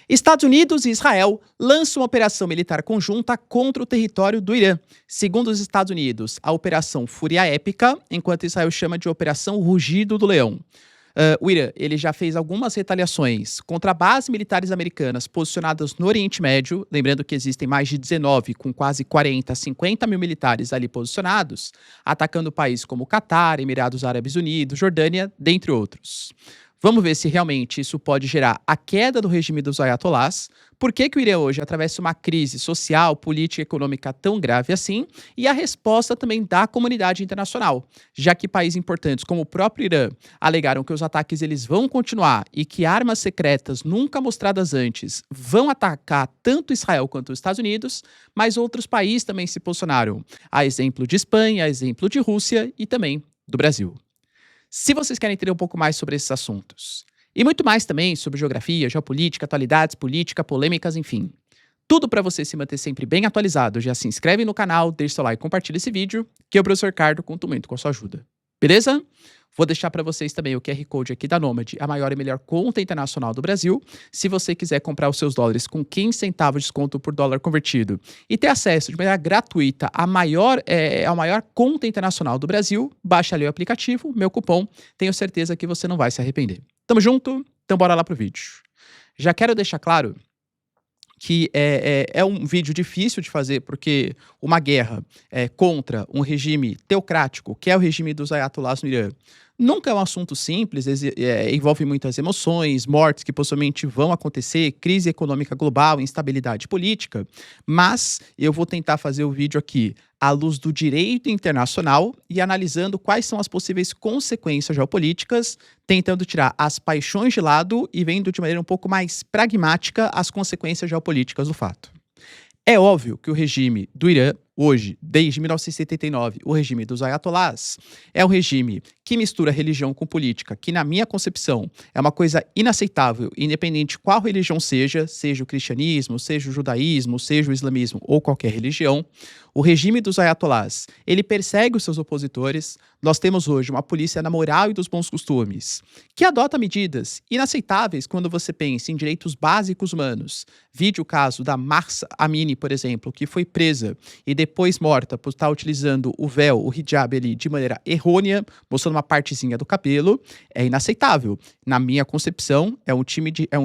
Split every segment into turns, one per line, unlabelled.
Estados Unidos e Israel lançam uma operação militar conjunta contra o território do Irã. Segundo os Estados Unidos, a Operação Fúria Épica, enquanto Israel chama de Operação Rugido do Leão. O Irã ele já fez algumas retaliações contra bases militares americanas posicionadas no Oriente Médio, lembrando que existem mais de 19, com quase 40, 50 mil militares ali posicionados, atacando países como Catar, Emirados Árabes Unidos, Jordânia, dentre outros. Vamos ver se realmente isso pode gerar a queda do regime dos ayatolás, por que o Irã hoje atravessa uma crise social, política e econômica tão grave assim, e a resposta também da comunidade internacional, já que países importantes como o próprio Irã alegaram que os ataques eles vão continuar e que armas secretas nunca mostradas antes vão atacar tanto Israel quanto os Estados Unidos, mas outros países também se posicionaram, a exemplo de Espanha, a exemplo de Rússia e também do Brasil. Se vocês querem entender um pouco mais sobre esses assuntos, e muito mais também sobre geografia, geopolítica, atualidades, política, polêmicas, enfim, tudo para você se manter sempre bem atualizado, já se inscreve no canal, deixa seu like e compartilha esse vídeo, que o professor Ricardo conta muito com a sua ajuda. Beleza? Vou deixar para vocês também o QR Code aqui da Nômade, a maior e melhor conta internacional do Brasil. Se você quiser comprar os seus dólares com 15 centavos de desconto por dólar convertido e ter acesso de maneira gratuita à maior conta internacional do Brasil, baixa ali o aplicativo, meu cupom. Tenho certeza que você não vai se arrepender. Tamo junto? Então bora lá pro vídeo. Já quero deixar claro que é um vídeo difícil de fazer, porque uma guerra contra um regime teocrático, que é o regime dos ayatolás no Irã, nunca é um assunto simples, envolve muitas emoções, mortes que possivelmente vão acontecer, crise econômica global, instabilidade política, mas eu vou tentar fazer o vídeo aqui à luz do direito internacional e analisando quais são as possíveis consequências geopolíticas, tentando tirar as paixões de lado e vendo de maneira um pouco mais pragmática as consequências geopolíticas do fato. É óbvio que o regime do Irã, hoje, desde 1979, o regime dos ayatolás, é um regime que mistura religião com política, que na minha concepção é uma coisa inaceitável, independente de qual religião seja o cristianismo, seja o judaísmo, seja o islamismo ou qualquer religião. O regime dos ayatolás, ele persegue os seus opositores. Nós temos hoje uma polícia na moral e dos bons costumes, que adota medidas inaceitáveis quando você pensa em direitos básicos humanos. Vide o caso da Mahsa Amini, por exemplo, que foi presa e depois morta por estar utilizando o véu, o hijab ali, de maneira errônea, mostrando uma partezinha do cabelo. É inaceitável. Na minha concepção, é um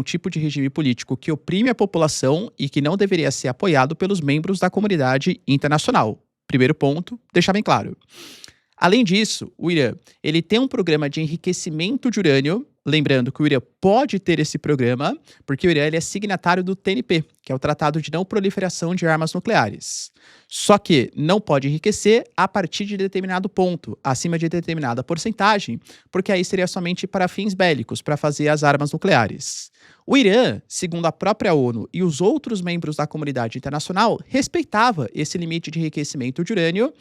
tipo de regime político que oprime a população e que não deveria ser apoiado pelos membros da comunidade internacional. Primeiro ponto, deixar bem claro. Além disso, o Irã ele tem um programa de enriquecimento de urânio. Lembrando que o Irã pode ter esse programa, porque o Irã ele é signatário do TNP, que é o Tratado de Não Proliferação de Armas Nucleares. Só que não pode enriquecer a partir de determinado ponto, acima de determinada porcentagem, porque aí seria somente para fins bélicos, para fazer as armas nucleares. O Irã, segundo a própria ONU e os outros membros da comunidade internacional, respeitava esse limite de enriquecimento de urânio,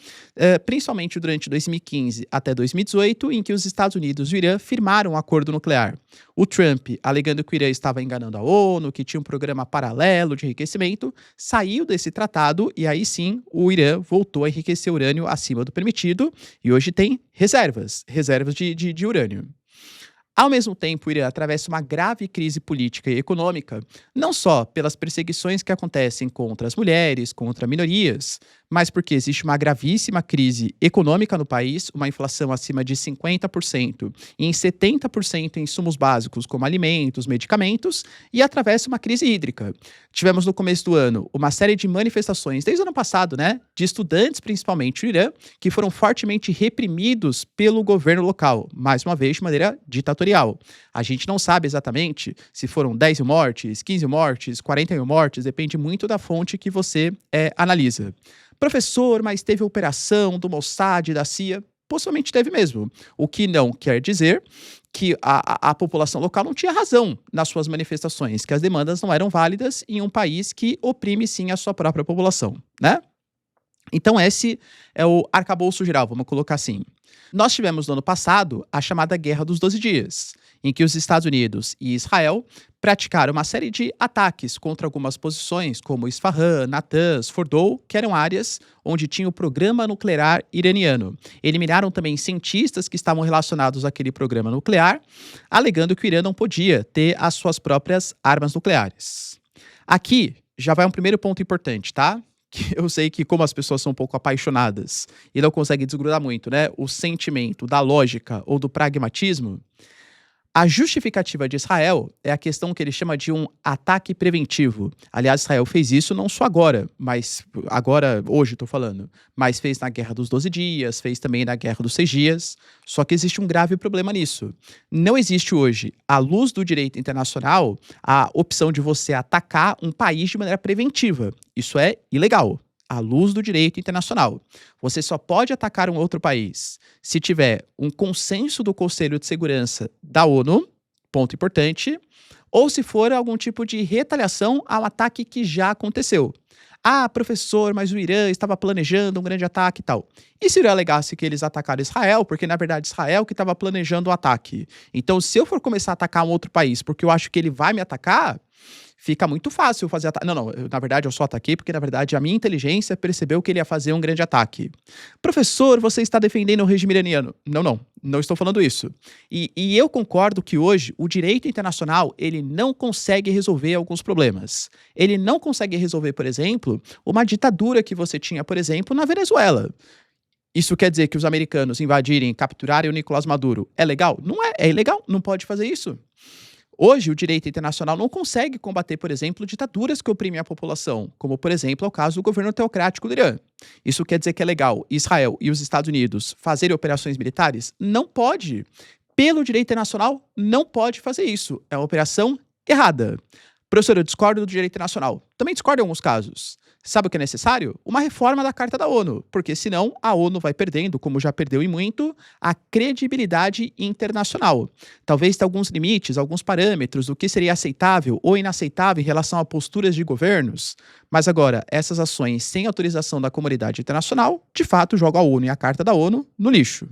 principalmente durante 2015 até 2018, em que os Estados Unidos e o Irã firmaram um acordo nuclear. O Trump, alegando que o Irã estava enganando a ONU, que tinha um programa paralelo de enriquecimento, saiu desse tratado e aí sim o Irã voltou a enriquecer urânio acima do permitido e hoje tem reservas de urânio. Ao mesmo tempo, o Irã atravessa uma grave crise política e econômica, não só pelas perseguições que acontecem contra as mulheres, contra minorias, mas porque existe uma gravíssima crise econômica no país, uma inflação acima de 50% e em 70% em insumos básicos como alimentos, medicamentos, e atravessa uma crise hídrica. Tivemos no começo do ano uma série de manifestações, desde o ano passado, de estudantes principalmente no Irã, que foram fortemente reprimidos pelo governo local, mais uma vez de maneira ditatorial. A gente não sabe exatamente se foram 10 mil mortes, 15 mil mortes, 40 mil mortes, depende muito da fonte que você analisa. Professor, mas teve operação do Mossad, da CIA? Possivelmente teve mesmo. O que não quer dizer que a população local não tinha razão nas suas manifestações, que as demandas não eram válidas em um país que oprime sim a sua própria população, Então esse é o arcabouço geral, vamos colocar assim. Nós tivemos no ano passado a chamada Guerra dos 12 Dias, em que os Estados Unidos e Israel praticaram uma série de ataques contra algumas posições, como Isfahan, Natanz, Fordow, que eram áreas onde tinha o programa nuclear iraniano. Eliminaram também cientistas que estavam relacionados àquele programa nuclear, alegando que o Irã não podia ter as suas próprias armas nucleares. Aqui já vai um primeiro ponto importante, tá? Que eu sei que como as pessoas são um pouco apaixonadas e não conseguem desgrudar muito, né, o sentimento da lógica ou do pragmatismo, a justificativa de Israel é a questão que ele chama de um ataque preventivo. Aliás, Israel fez isso não só agora, mas agora, hoje estou falando, mas fez na Guerra dos 12 Dias, fez também na Guerra dos 6 Dias. Só que existe um grave problema nisso. Não existe hoje, à luz do direito internacional, a opção de você atacar um país de maneira preventiva. Isso é ilegal. À luz do direito internacional. Você só pode atacar um outro país se tiver um consenso do Conselho de Segurança da ONU, ponto importante, ou se for algum tipo de retaliação ao ataque que já aconteceu. Ah, professor, mas o Irã estava planejando um grande ataque e tal. E se o Irã alegasse que eles atacaram Israel, porque na verdade Israel que estava planejando o ataque. Então, se eu for começar a atacar um outro país porque eu acho que ele vai me atacar, fica muito fácil fazer ataque. Não, na verdade eu só ataquei porque na verdade a minha inteligência percebeu que ele ia fazer um grande ataque. Professor, você está defendendo o regime iraniano. Não estou falando isso. E eu concordo que hoje o direito internacional ele não consegue resolver alguns problemas. Ele não consegue resolver, por exemplo, uma ditadura que você tinha, por exemplo, na Venezuela. Isso quer dizer que os americanos invadirem, capturarem o Nicolás Maduro é legal? Não é, é ilegal, não pode fazer isso. Hoje, o direito internacional não consegue combater, por exemplo, ditaduras que oprimem a população, como, por exemplo, é o caso do governo teocrático do Irã. Isso quer dizer que é legal Israel e os Estados Unidos fazerem operações militares? Não pode. Pelo direito internacional, não pode fazer isso. É uma operação errada. Professor, eu discordo do direito internacional. Também discordo em alguns casos. Sabe o que é necessário? Uma reforma da Carta da ONU, porque senão a ONU vai perdendo, como já perdeu e muito, a credibilidade internacional. Talvez tenha alguns limites, alguns parâmetros do que seria aceitável ou inaceitável em relação a posturas de governos, mas agora, essas ações sem autorização da comunidade internacional, de fato, jogam a ONU e a Carta da ONU no lixo.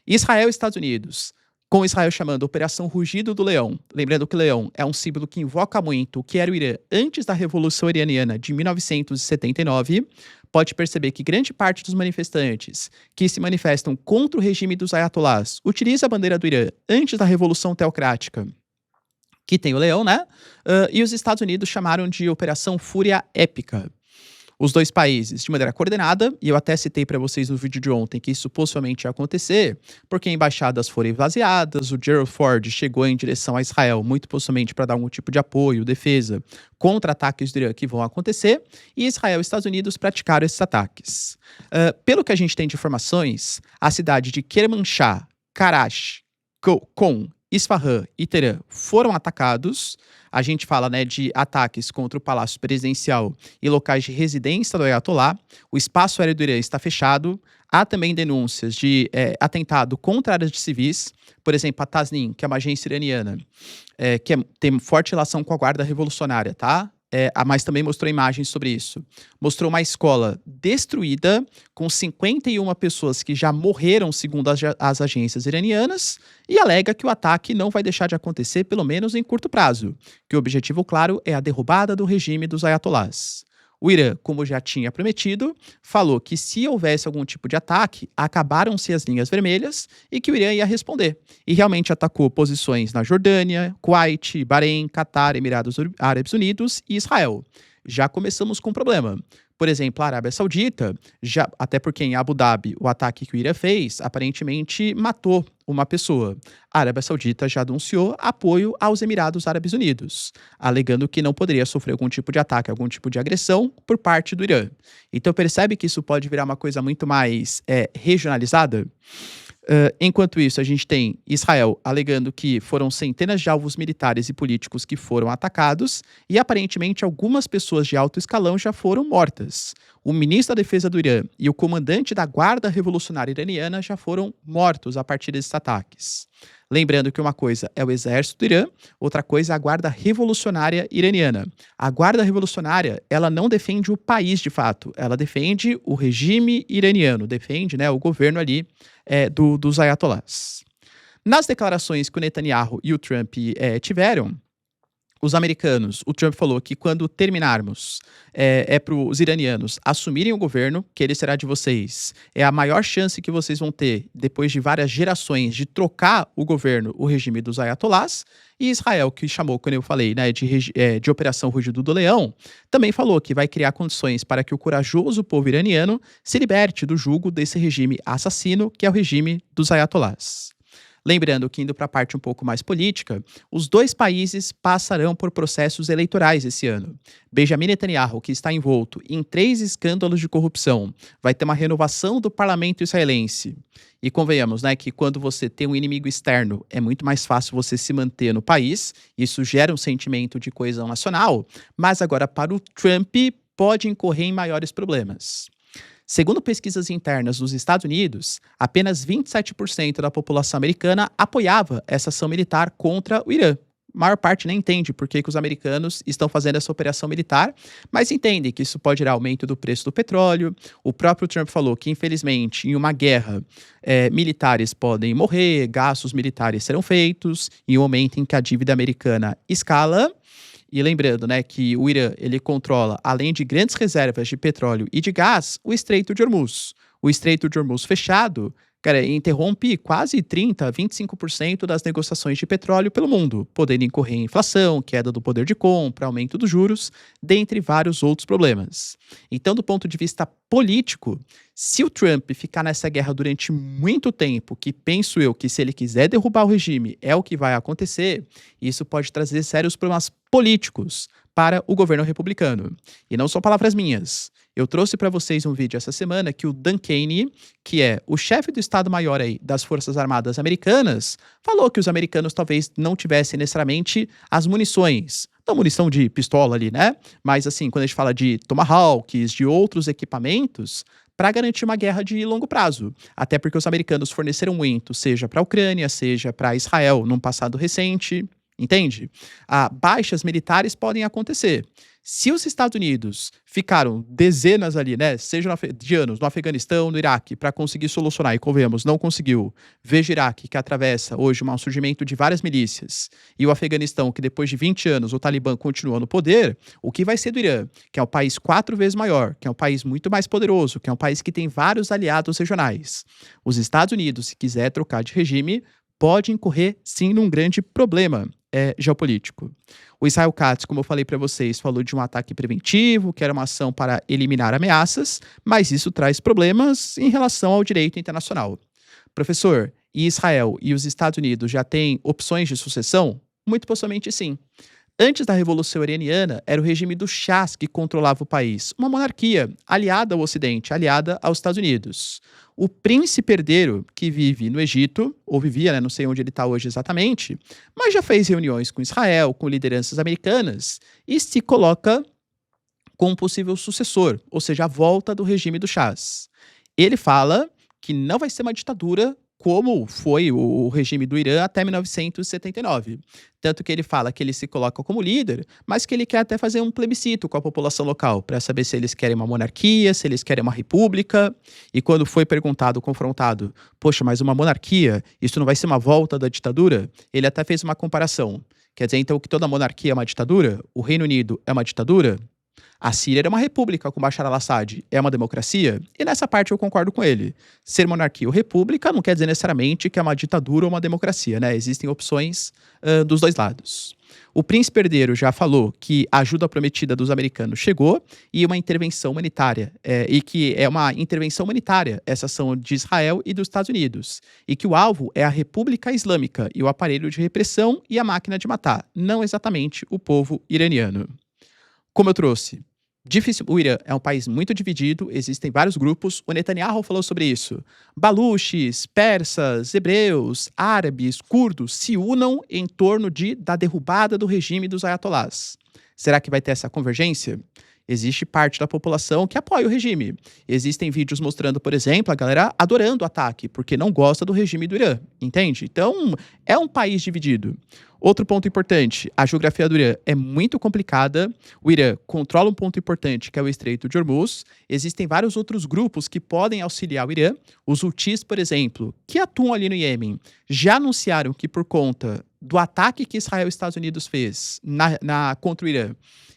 Israel e Estados Unidos. Com Israel chamando Operação Rugido do Leão. Lembrando que o leão é um símbolo que invoca muito o que era o Irã antes da Revolução Iraniana de 1979. Pode perceber que grande parte dos manifestantes que se manifestam contra o regime dos ayatolás utiliza a bandeira do Irã antes da Revolução Teocrática, que tem o leão, né? E os Estados Unidos chamaram de Operação Fúria Épica. Os dois países de maneira coordenada, e eu até citei para vocês no vídeo de ontem que isso possivelmente ia acontecer, porque embaixadas foram esvaziadas, o Gerald Ford chegou em direção a Israel, muito possivelmente para dar algum tipo de apoio, defesa, contra ataques do Irã que vão acontecer, e Israel e Estados Unidos praticaram esses ataques. Pelo que a gente tem de informações, a cidade de Kermanshah, Karachi, Qom, Isfahan e Teherã foram atacados. A gente fala, né, de ataques contra o Palácio Presidencial e locais de residência do Ayatollah. O espaço aéreo do Irã está fechado. Há também denúncias de atentado contra áreas de civis. Por exemplo, a Tasnim, que é uma agência iraniana, tem forte relação com a Guarda Revolucionária, tá? Mas também mostrou imagens sobre isso. Mostrou uma escola destruída, com 51 pessoas que já morreram, segundo as agências iranianas, e alega que o ataque não vai deixar de acontecer, pelo menos em curto prazo, que o objetivo, claro, é a derrubada do regime dos ayatolás. O Irã, como já tinha prometido, falou que se houvesse algum tipo de ataque, acabaram-se as linhas vermelhas e que o Irã ia responder. E realmente atacou posições na Jordânia, Kuwait, Bahrein, Catar, Emirados Árabes Unidos e Israel. Já começamos com um problema. Por exemplo, a Arábia Saudita, até porque em Abu Dhabi o ataque que o Irã fez aparentemente matou uma pessoa. A Arábia Saudita já anunciou apoio aos Emirados Árabes Unidos, alegando que não poderia sofrer algum tipo de ataque, algum tipo de agressão por parte do Irã. Então percebe que isso pode virar uma coisa muito mais regionalizada? Enquanto isso, a gente tem Israel alegando que foram centenas de alvos militares e políticos que foram atacados e aparentemente algumas pessoas de alto escalão já foram mortas. O ministro da Defesa do Irã e o comandante da Guarda Revolucionária Iraniana já foram mortos a partir desses ataques. Lembrando que uma coisa é o exército do Irã, outra coisa é a Guarda Revolucionária Iraniana. A Guarda Revolucionária, ela não defende o país de fato, ela defende o regime iraniano, defende, né, o governo ali dos ayatolás. Nas declarações que o Netanyahu e o Trump tiveram, os americanos, o Trump falou que quando terminarmos, para os iranianos assumirem o governo, que ele será de vocês. É a maior chance que vocês vão ter, depois de várias gerações, de trocar o governo, o regime dos ayatolás. E Israel, que chamou, quando eu falei, né, de Operação Rugido do Leão, também falou que vai criar condições para que o corajoso povo iraniano se liberte do jugo desse regime assassino, que é o regime dos ayatolás. Lembrando que, indo para a parte um pouco mais política, os dois países passarão por processos eleitorais esse ano. Benjamin Netanyahu, que está envolto em 3 escândalos de corrupção, vai ter uma renovação do parlamento israelense. E convenhamos, né, que quando você tem um inimigo externo, é muito mais fácil você se manter no país. Isso gera um sentimento de coesão nacional. Mas agora, para o Trump, pode incorrer em maiores problemas. Segundo pesquisas internas dos Estados Unidos, apenas 27% da população americana apoiava essa ação militar contra o Irã. A maior parte nem entende por que os americanos estão fazendo essa operação militar, mas entendem que isso pode gerar aumento do preço do petróleo. O próprio Trump falou que, infelizmente, em uma guerra, militares podem morrer, gastos militares serão feitos, em um momento em que a dívida americana escala. E lembrando, né, que o Irã, ele controla, além de grandes reservas de petróleo e de gás, o Estreito de Hormuz. O Estreito de Hormuz fechado, cara, interrompe quase 30, 25% das negociações de petróleo pelo mundo, podendo incorrer em inflação, queda do poder de compra, aumento dos juros, dentre vários outros problemas. Então, do ponto de vista político, se o Trump ficar nessa guerra durante muito tempo, que penso eu que se ele quiser derrubar o regime é o que vai acontecer, isso pode trazer sérios problemas políticos para o governo republicano. E não são palavras minhas. Eu trouxe para vocês um vídeo essa semana que o Dan Kane, que é o chefe do Estado-Maior aí das Forças Armadas Americanas, falou que os americanos talvez não tivessem necessariamente as munições. Não munição de pistola ali, né? Mas assim, quando a gente fala de Tomahawks, de outros equipamentos, para garantir uma guerra de longo prazo. Até porque os americanos forneceram muito, seja para a Ucrânia, seja para Israel, num passado recente. Entende? Baixas militares podem acontecer. Se os Estados Unidos ficaram dezenas ali, né, seja de anos, no Afeganistão, no Iraque, para conseguir solucionar, e convenhamos, não conseguiu, veja o Iraque, que atravessa hoje um surgimento de várias milícias, e o Afeganistão, que depois de 20 anos o Talibã continua no poder, o que vai ser do Irã, que é um país 4 vezes maior, que é um país muito mais poderoso, que é um país que tem vários aliados regionais. Os Estados Unidos, se quiser trocar de regime, pode incorrer, sim, num grande problema geopolítico. O Israel Katz, como eu falei para vocês, falou de um ataque preventivo, que era uma ação para eliminar ameaças, mas isso traz problemas em relação ao direito internacional. Professor, e Israel e os Estados Unidos já têm opções de sucessão? Muito possivelmente sim. Antes da Revolução Iraniana, era o regime dos Shahs que controlava o país, uma monarquia aliada ao Ocidente, aliada aos Estados Unidos. O príncipe herdeiro, que vive no Egito, ou vivia, né, não sei onde ele está hoje exatamente, mas já fez reuniões com Israel, com lideranças americanas, e se coloca como possível sucessor, ou seja, a volta do regime dos Shahs. Ele fala que não vai ser uma ditadura como foi o regime do Irã até 1979. Tanto que ele fala que ele se coloca como líder, mas que ele quer até fazer um plebiscito com a população local, para saber se eles querem uma monarquia, se eles querem uma república. E quando foi perguntado, confrontado, poxa, mas uma monarquia, isso não vai ser uma volta da ditadura? Ele até fez uma comparação. Quer dizer, então, que toda monarquia é uma ditadura? O Reino Unido é uma ditadura? A Síria era uma república com Bashar al-Assad. É uma democracia? E nessa parte eu concordo com ele. Ser monarquia ou república não quer dizer necessariamente que é uma ditadura ou uma democracia, né? Existem opções dos dois lados. O príncipe herdeiro já falou que a ajuda prometida dos americanos chegou e uma intervenção humanitária, e que é uma intervenção humanitária essa ação de Israel e dos Estados Unidos, e que o alvo é a República Islâmica e o aparelho de repressão e a máquina de matar, não exatamente o povo iraniano. Como eu trouxe, o Irã é um país muito dividido, existem vários grupos, o Netanyahu falou sobre isso. Baluches, persas, hebreus, árabes, curdos se unam em torno da derrubada do regime dos ayatolás. Será que vai ter essa convergência? Existe parte da população que apoia o regime. Existem vídeos mostrando, por exemplo, a galera adorando o ataque, porque não gosta do regime do Irã, entende? Então, é um país dividido. Outro ponto importante, a geografia do Irã é muito complicada. O Irã controla um ponto importante, que é o Estreito de Hormuz. Existem vários outros grupos que podem auxiliar o Irã. Os Houthis, por exemplo, que atuam ali no Iêmen, já anunciaram que por conta do ataque que Israel e Estados Unidos fez contra o Irã,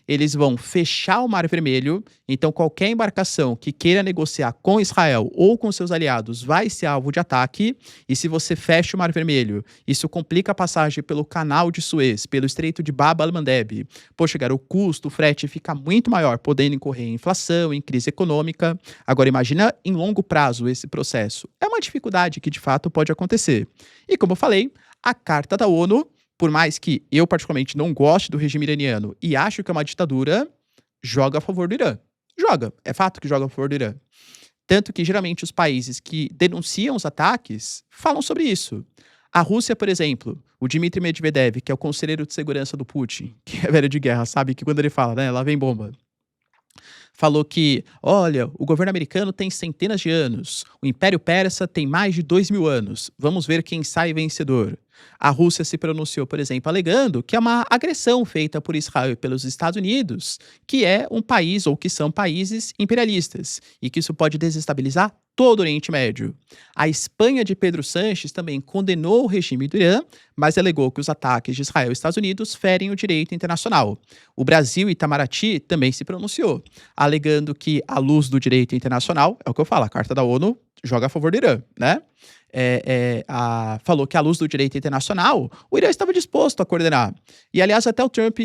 eles vão fechar o Mar Vermelho. Então, qualquer embarcação que queira negociar com Israel ou com seus aliados vai ser alvo de ataque. E se você fecha o Mar Vermelho, isso complica a passagem pelo Canal de Suez, pelo Estreito de Bab al-Mandeb. Poxa, cara, o custo, o frete fica muito maior, podendo incorrer em inflação, em crise econômica. Agora, imagina em longo prazo esse processo. É uma dificuldade que, de fato, pode acontecer. E, como eu falei, a Carta da ONU, por mais que eu particularmente não goste do regime iraniano e acho que é uma ditadura, joga a favor do Irã. Joga, é fato que joga a favor do Irã. Tanto que geralmente os países que denunciam os ataques falam sobre isso. A Rússia, por exemplo, o Dmitry Medvedev, que é o conselheiro de segurança do Putin, que é velho de guerra, sabe que quando ele fala, né, lá vem bomba. Falou que, olha, o governo americano tem centenas de anos, o Império Persa tem mais de 2.000 anos, vamos ver quem sai vencedor. A Rússia se pronunciou, por exemplo, alegando que é uma agressão feita por Israel e pelos Estados Unidos, que é um país ou que são países imperialistas, e que isso pode desestabilizar todo o Oriente Médio. A Espanha de Pedro Sánchez também condenou o regime do Irã, mas alegou que os ataques de Israel e Estados Unidos ferem o direito internacional. O Brasil, Itamaraty, também se pronunciou, alegando que, à luz do direito internacional, é o que eu falo, a Carta da ONU joga a favor do Irã, né? Falou que, à luz do direito internacional, o Irã estava disposto a coordenar. E, aliás, até o Trump,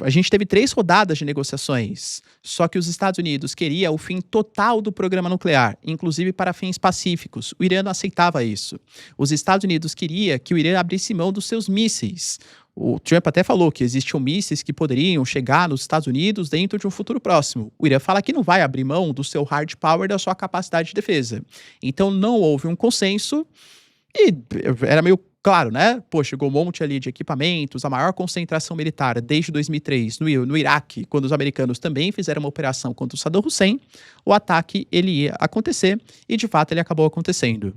a gente teve 3 rodadas de negociações, só que os Estados Unidos queria o fim total do programa nuclear, inclusive para fins pacíficos. O Irã não aceitava isso. Os Estados Unidos queria que o Irã abrisse mão dos seus mísseis. O Trump até falou que existiam mísseis que poderiam chegar nos Estados Unidos dentro de um futuro próximo. O Irã fala que não vai abrir mão do seu hard power, da sua capacidade de defesa. Então não houve um consenso e era meio claro, né? Pô, chegou um monte ali de equipamentos, a maior concentração militar desde 2003 no Iraque, quando os americanos também fizeram uma operação contra o Saddam Hussein. O ataque ele ia acontecer e de fato ele acabou acontecendo.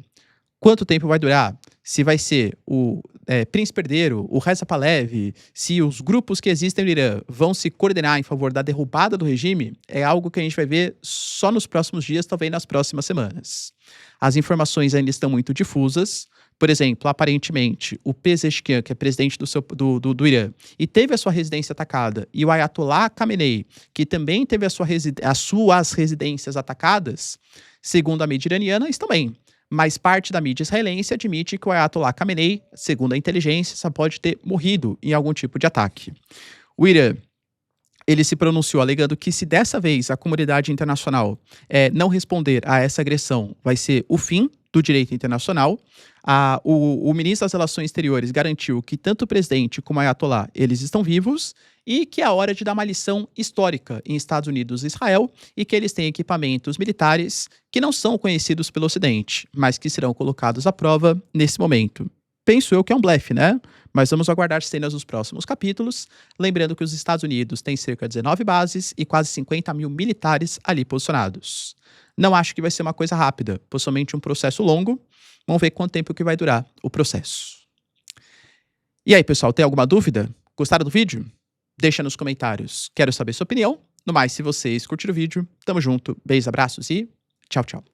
Quanto tempo vai durar? Se vai ser o Príncipe Herdeiro, o Reza Pahlavi, se os grupos que existem no Irã vão se coordenar em favor da derrubada do regime, é algo que a gente vai ver só nos próximos dias, talvez nas próximas semanas. As informações ainda estão muito difusas. Por exemplo, aparentemente, o Pezeshkian, que é presidente do Irã, e teve a sua residência atacada, e o Ayatollah Khamenei, que também teve as suas residências atacadas, segundo a mídia iraniana, estão bem. Mas parte da mídia israelense admite que o Ayatollah Khamenei, segundo a inteligência, só pode ter morrido em algum tipo de ataque. O Irã, ele se pronunciou alegando que se dessa vez a comunidade internacional não responder a essa agressão, vai ser o fim do direito internacional. O ministro das Relações Exteriores garantiu que tanto o presidente como o Ayatollah, eles estão vivos e que é a hora de dar uma lição histórica em Estados Unidos e Israel e que eles têm equipamentos militares que não são conhecidos pelo Ocidente, mas que serão colocados à prova nesse momento. Penso eu que é um blefe, né? Mas vamos aguardar cenas nos próximos capítulos. Lembrando que os Estados Unidos têm cerca de 19 bases e quase 50 mil militares ali posicionados. Não acho que vai ser uma coisa rápida, possivelmente um processo longo. Vamos ver quanto tempo que vai durar o processo. E aí, pessoal, tem alguma dúvida? Gostaram do vídeo? Deixa nos comentários. Quero saber sua opinião. No mais, se vocês curtiram o vídeo, tamo junto. Beijos, abraços e tchau, tchau.